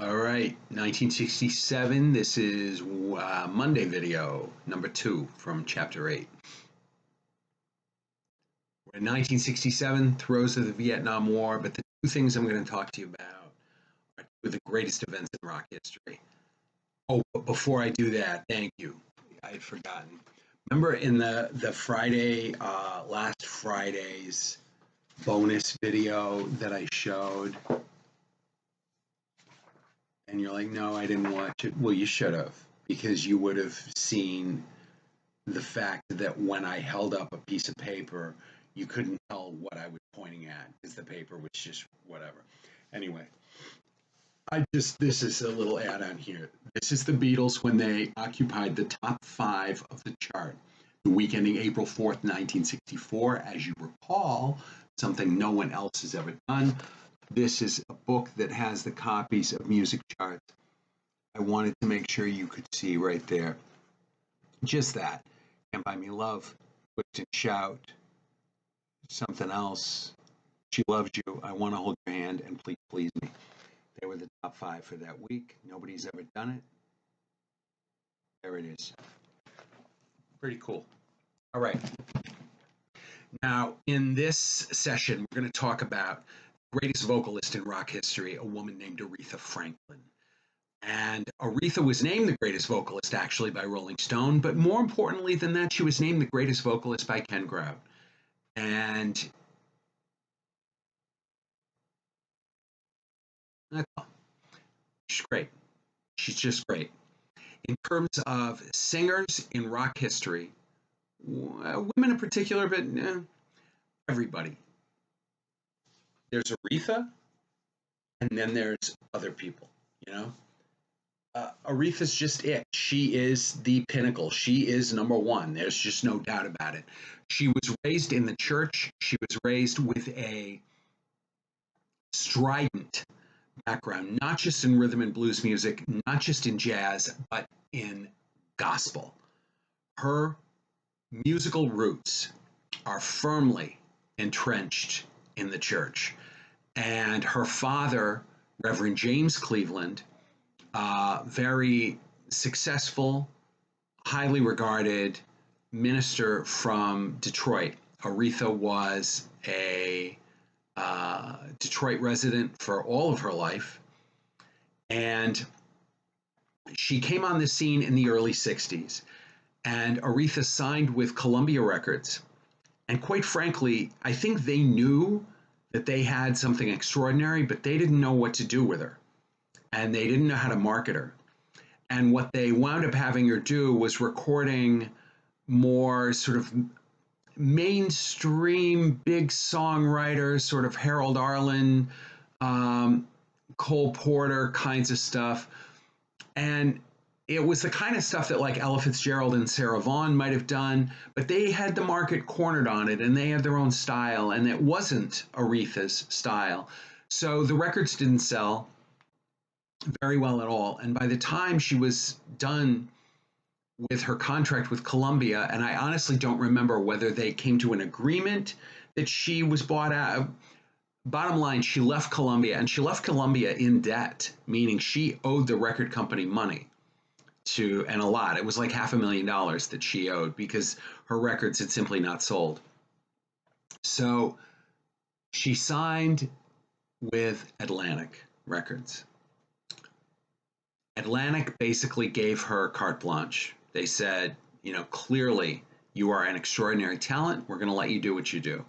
All right, 1967. This is Monday video number 2 from chapter 8. We're in 1967, throes of the Vietnam War, but the two things I'm going to talk to you about are two of the greatest events in rock history. Oh, but before I do that, thank you. I had forgotten. Remember in the Friday, last Friday's bonus video that I showed? And you're like, no, I didn't watch it. Well, you should have, because you would have seen the fact that when I held up a piece of paper, you couldn't tell what I was pointing at because the paper was just whatever. Anyway, this is a little add on here. This is the Beatles when they occupied the top 5 of the chart. The week ending April 4th, 1964, as you recall, something no one else has ever done. This is a book that has the copies of music charts. I wanted to make sure you could see right there. Just that. Can't Buy Me Love, Twist and Shout, something else. She Loves You, I Want to Hold Your Hand, and Please Please Me. They were the top 5 for that week. Nobody's ever done it. There it is. Pretty cool. All right. Now, in this session, we're going to talk about the greatest vocalist in rock history, a woman named Aretha Franklin. And Aretha was named the greatest vocalist, actually, by Rolling Stone. But more importantly than that, she was named the greatest vocalist by Ken Grout. And that's all. She's great. She's just great. In terms of singers in rock history, women in particular, but everybody. There's Aretha, and then there's other people, you know? Aretha's just it. She is the pinnacle. She is number one. There's just no doubt about it. She was raised in the church. She was raised with a strident background, not just in rhythm and blues music, not just in jazz, but in gospel. Her musical roots are firmly entrenched in the church. And her father, Reverend James Cleveland, very successful, highly regarded minister from Detroit. Aretha was a Detroit resident for all of her life. And she came on the scene in the early 60s. And Aretha signed with Columbia Records. And quite frankly, I think they knew that they had something extraordinary, but they didn't know what to do with her. And they didn't know how to market her. And what they wound up having her do was recording more sort of mainstream big songwriters, sort of Harold Arlen, Cole Porter kinds of stuff. And it was the kind of stuff that like Ella Fitzgerald and Sarah Vaughan might have done, but they had the market cornered on it and they had their own style, and it wasn't Aretha's style. So the records didn't sell very well at all. And by the time she was done with her contract with Columbia, and I honestly don't remember whether they came to an agreement that she was bought out. Bottom line, she left Columbia, and she left Columbia in debt, meaning she owed the record company money and a lot. It was like $500,000 that she owed because her records had simply not sold. So she signed with Atlantic Records. Atlantic basically gave her carte blanche. They said, clearly you are an extraordinary talent. We're going to let you do what you do.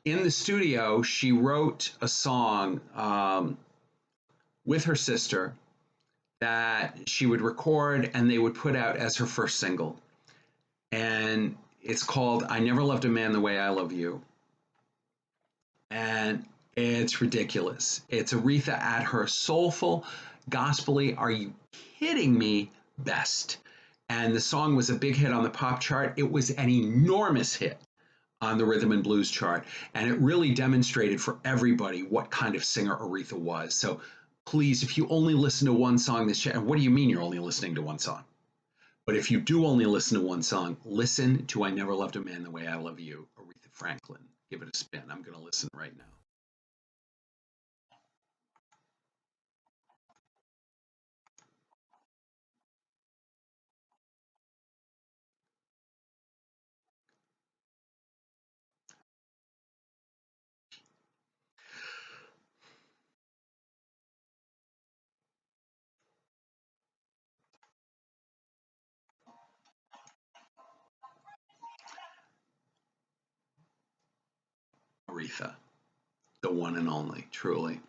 In the studio, she wrote a song with her sister that she would record and they would put out as her first single. And it's called I Never Loved a Man the Way I Love You. And it's ridiculous. It's Aretha at her soulful, gospel-y, are you kidding me, best. And the song was a big hit on the pop chart. It was an enormous hit on the rhythm and blues chart. And it really demonstrated for everybody what kind of singer Aretha was. So please, if you only listen to one song this year, and what do you mean you're only listening to one song? But if you do only listen to one song, listen to I Never Loved a Man the Way I Love You, Aretha Franklin. Give it a spin. I'm going to listen right now. Aretha, the one and only, truly.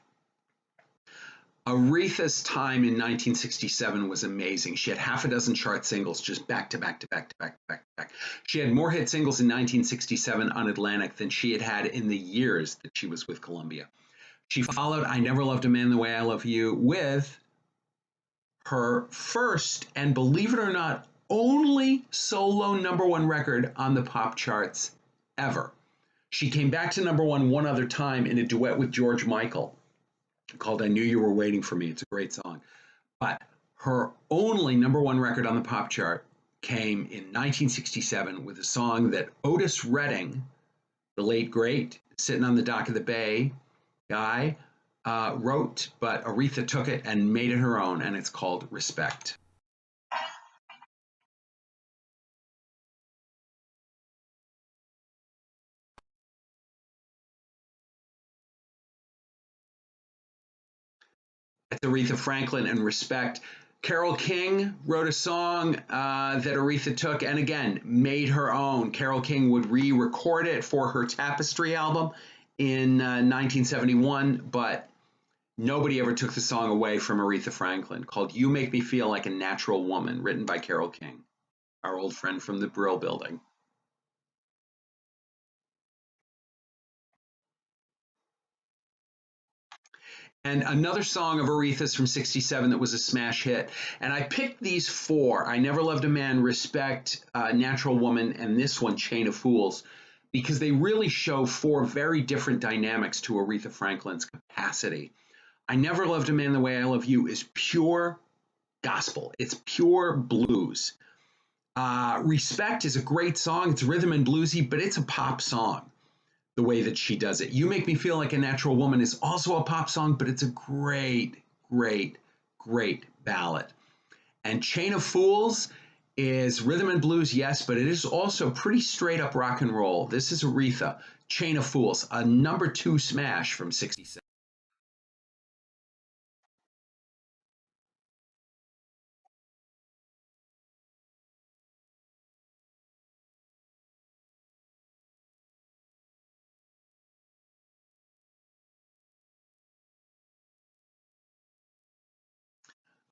Aretha's time in 1967 was amazing. She had half a dozen chart singles just back to back to back to back to back to back. She had more hit singles in 1967 on Atlantic than she had had in the years that she was with Columbia. She followed I Never Loved a Man the Way I Love You with her first, and believe it or not, only solo number one record on the pop charts ever. She came back to number one other time in a duet with George Michael called I Knew You Were Waiting for Me. It's a great song. But her only number one record on the pop chart came in 1967 with a song that Otis Redding, the late great, sitting on the dock of the bay guy, wrote, but Aretha took it and made it her own, and it's called Respect. It's Aretha Franklin and Respect. Carole King wrote a song that Aretha took and again made her own. Carole King would re-record it for her Tapestry album in 1971, but nobody ever took the song away from Aretha Franklin, called You Make Me Feel Like a Natural Woman, written by Carole King, our old friend from the Brill Building. And another song of Aretha's from 67 that was a smash hit. And I picked these four, I Never Loved a Man, Respect, Natural Woman, and this one, Chain of Fools, because they really show four very different dynamics to Aretha Franklin's capacity. I Never Loved a Man the Way I Love You is pure gospel. It's pure blues. Respect is a great song. It's rhythm and bluesy, but it's a pop song the way that she does it. You Make Me Feel Like a Natural Woman is also a pop song, but it's a great, great, great ballad. And Chain of Fools is rhythm and blues, yes, but it is also pretty straight up rock and roll. This is Aretha, Chain of Fools, a number two smash from 67.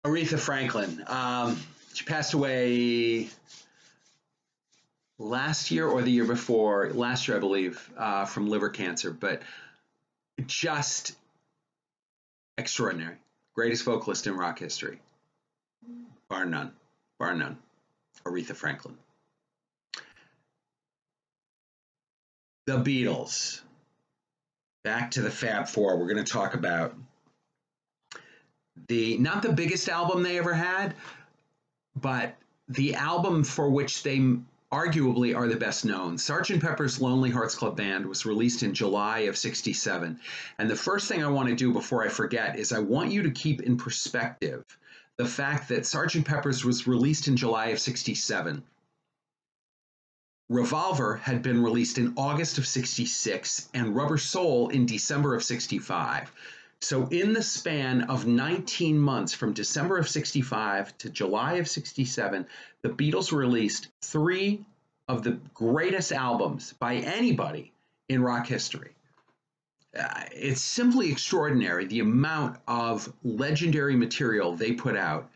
Aretha Franklin. She passed away last year or the year before, last year, I believe, from liver cancer, but just extraordinary. Greatest vocalist in rock history, bar none, bar none. Aretha Franklin. The Beatles. Back to the Fab Four. We're going to talk about not the biggest album they ever had, but the album for which they arguably are the best known. Sgt. Pepper's Lonely Hearts Club Band was released in July of 67. And the first thing I want to do before I forget is I want you to keep in perspective the fact that Sgt. Pepper's was released in July of 67. Revolver had been released in August of 66 and Rubber Soul in December of 65. So in the span of 19 months from December of 65 to July of 67, the Beatles released three of the greatest albums by anybody in rock history. It's simply extraordinary the amount of legendary material they put out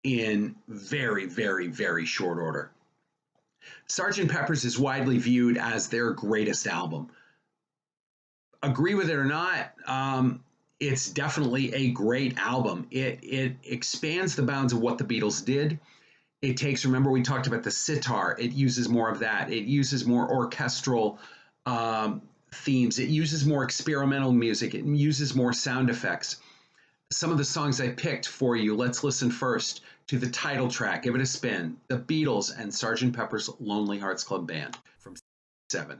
in very, very, very short order. Sgt. Pepper's is widely viewed as their greatest album. Agree with it or not, it's definitely a great album. It expands the bounds of what the Beatles did. It takes, remember we talked about the sitar, it uses more of that. It uses more orchestral themes. It uses more experimental music. It uses more sound effects. Some of the songs I picked for you, let's listen first to the title track, Give It a Spin, The Beatles and Sgt. Pepper's Lonely Hearts Club Band from 7.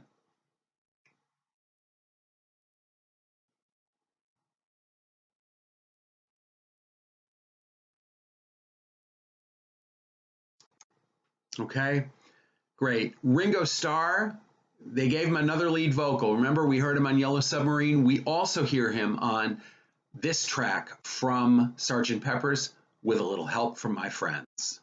Okay, great. Ringo Starr, they gave him another lead vocal. Remember, we heard him on Yellow Submarine. We also hear him on this track from Sgt. Pepper's, With a Little Help from My Friends.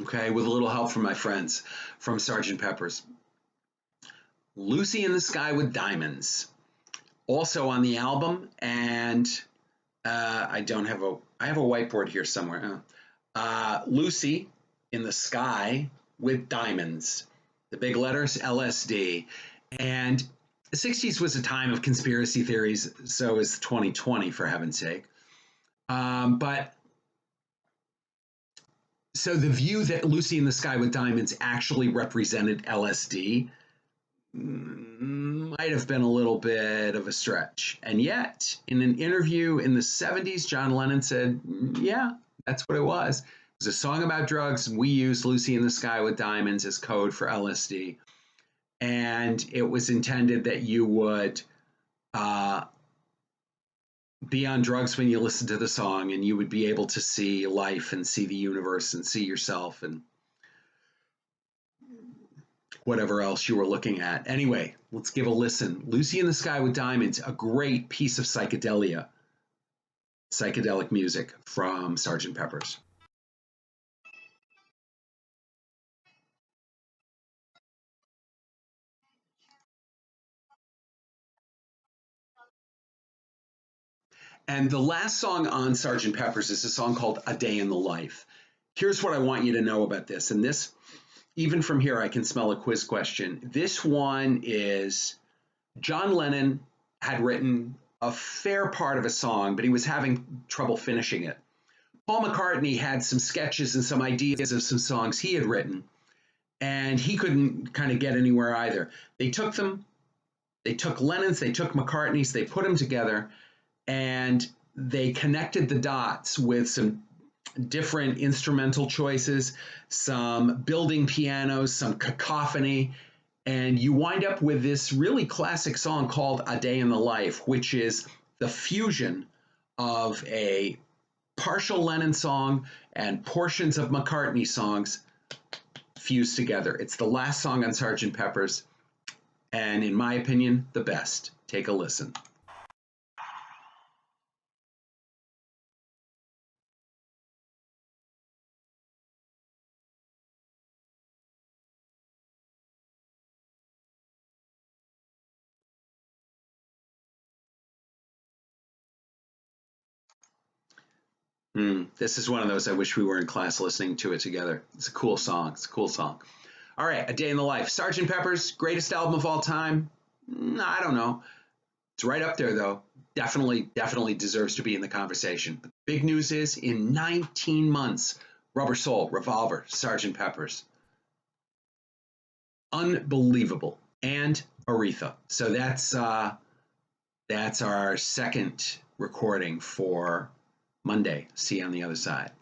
Okay, with a little help from my friends from Sergeant Pepper's. Lucy in the Sky with Diamonds, also on the album, and I have a whiteboard here somewhere. Lucy in the Sky with Diamonds, the big letters LSD, and the 60s was a time of conspiracy theories, so is 2020, for heaven's sake. But so the view that Lucy in the Sky with Diamonds actually represented LSD might have been a little bit of a stretch. And yet, in an interview in the 70s, John Lennon said, yeah, that's what it was. It was a song about drugs. We used Lucy in the Sky with Diamonds as code for LSD. And it was intended that you would uh, be on drugs when you listen to the song, and you would be able to see life and see the universe and see yourself and whatever else you were looking at. Anyway, let's give a listen. Lucy in the Sky with Diamonds, a great piece of psychedelic music from Sergeant Pepper's. And the last song on Sergeant Pepper's is a song called A Day in the Life. Here's what I want you to know about this. And this, even from here, I can smell a quiz question. This one is John Lennon had written a fair part of a song, but he was having trouble finishing it. Paul McCartney had some sketches and some ideas of some songs he had written, and he couldn't kind of get anywhere either. They took Lennon's, they took McCartney's, they put them together, and they connected the dots with some different instrumental choices, some building pianos, some cacophony, and you wind up with this really classic song called A Day in the Life, which is the fusion of a partial Lennon song and portions of McCartney songs fused together. It's the last song on Sergeant Pepper's, and in my opinion, the best. Take a listen. This is one of those I wish we were in class listening to it together. It's a cool song. It's a cool song. All right, A Day in the Life. Sergeant Pepper's, greatest album of all time? I don't know. It's right up there, though. Definitely deserves to be in the conversation. But the big news is in 19 months, Rubber Soul, Revolver, Sergeant Pepper's. Unbelievable. And Aretha. So that's our second recording for Monday. See you on the other side.